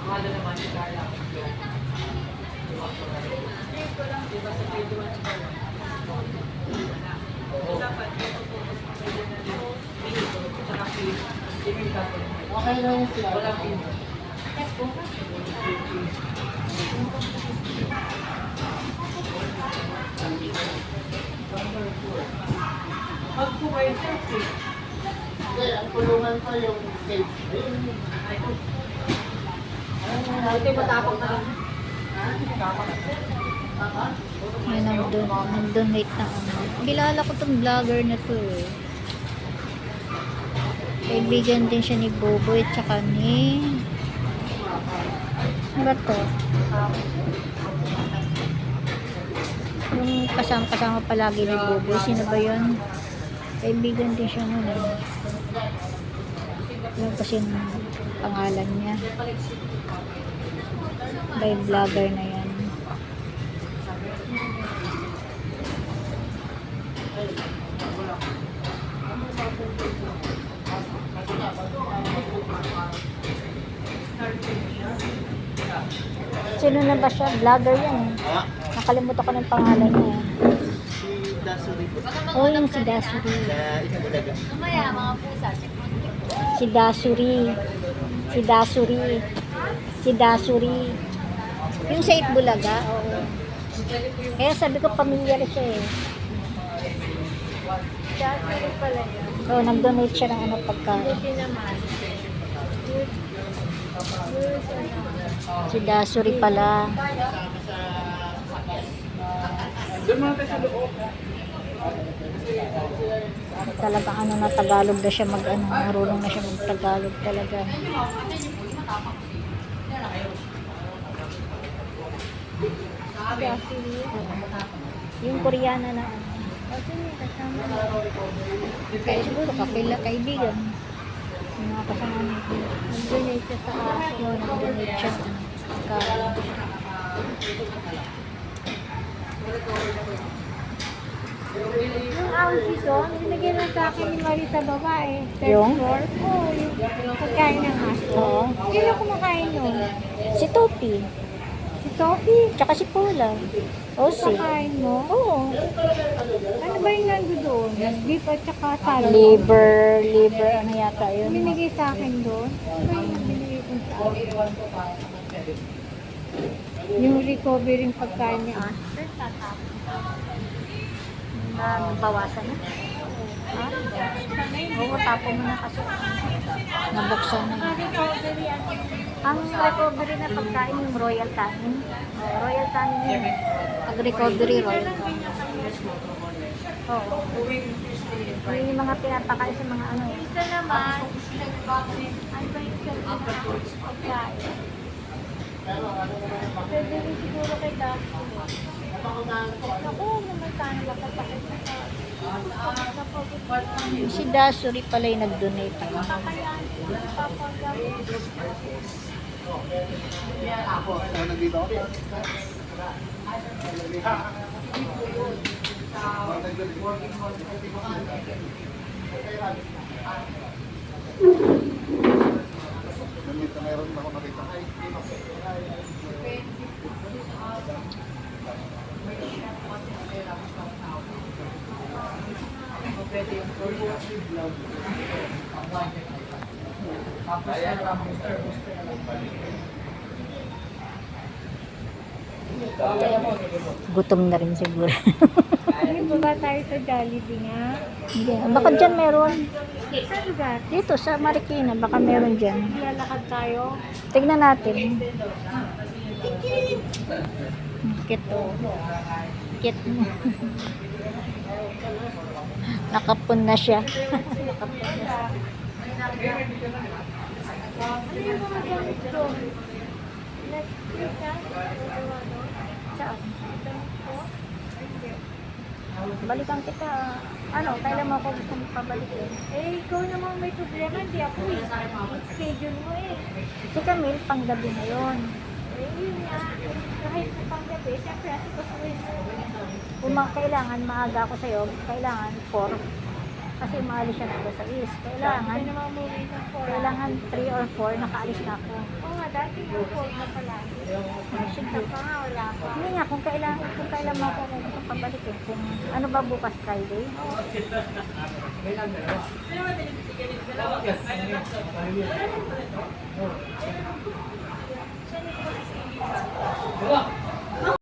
Okay lang yung sila. Pag po kayo safety. Hindi, ang kulungan ko yung cage. Ito yung matapang na lang. May nag-donate na ano. Kilala ko tong vlogger na to eh. Kaibigan din siya ni Boboy at saka ni... Ano ba to? Yung kasama palagi ni Boboy. Sino ba yun? Kaibigan din siya nun eh. Alam kasi yung pangalan niya. By vlogger na yan. Sino na ba siya? Vlogger yan eh. Nakalimutan ko ng pangalan niya. Si Dasuri po. Oh, yung si Dasuri. Sa Itbulaga. Mamaya, mga pusa. Si Dasuri. Si Dasuri. Si Dasuri. Yung sa Itbulaga, oo. Kaya sabi ko pamilyar siya eh. Dasuri pala yan. Oo, nag-donate siya ng ano pagkain. Buti naman. Si Dasuri pala. Talagang ano na Tagalog na siya mag-ano. Marunong na siya mag-Tagalog talaga. Dasuri. Yung Koreana na ano. Kasi may kasama. Kaya siguro kaibigan. Yung mga kasama niya. Nag-donate siya sa aso. Yun, nag-donate siya ng pagkain. Yung ounces doon, binigyan na sa akin ni Marie sa babae. Third Yung? floor. Oo, yung pagkain ng aso. Oo. Sino kumakain yun? Si Topi. Si Sophie. Tsaka si Paula. O si. Kumakain mo? Oo. Ano ba yung nando doon? Beef at saka salad. Liver, ano yata yun. Binigay sa akin doon. Ano ba yung binigay ko sa akin? Yung recovering pagkain ni Aster, tatapos. Nabawasan na. Ha? Oo, tapo mo na kasi. Nabuksan na. Recovery ano? Ang recovery na pagkain yung royal canin. Royal canin yun. Pag recovery, royal canin. Oo. Yun yung mga pinapakain sa mga ano eh. Isa naman, ano ba yung sabi na pagkain? Pwede rin siguro kay Daphne. Ako, naman sana makapakit na sa Si Dasuri pala yung nag-donate. Nandito ako. Nandito meron ako nakita. Gutom na rin siguro. Ano ba tayo sa Jollibee nga? Hindi. Baka dyan meron. Sa lugar? Dito sa Marikina, baka meron dyan. Lalakad tayo? Tignan natin. Cute oh. Cute mo. Nakapun na siya. Nakapun na siya. Ano yung mga gamit ko? Saan? Balikan kita. Ano, kailan mo ako gusto mo pabalikin? Eh, ikaw naman may problema, hindi ako eh. Schedule mo eh. Si Camille, panggabi na yun. Eh, yun nga. Kahit sa panggabi, syempre, kasi pasuhin mo. Kung kailangan maaga ako sa'yo, kailangan 4. Kasi umaalis siya ng alas 6. Kailangan, Hindi naman umuwi ng 4. kailangan 3 or 4 nakaalis na ako. Oo nga, dati yung 4 na pala. Sinta pa nga, wala pa. Hindi nga, kung kailan mo ako pabalik eh. Kung ano ba bukas Friday?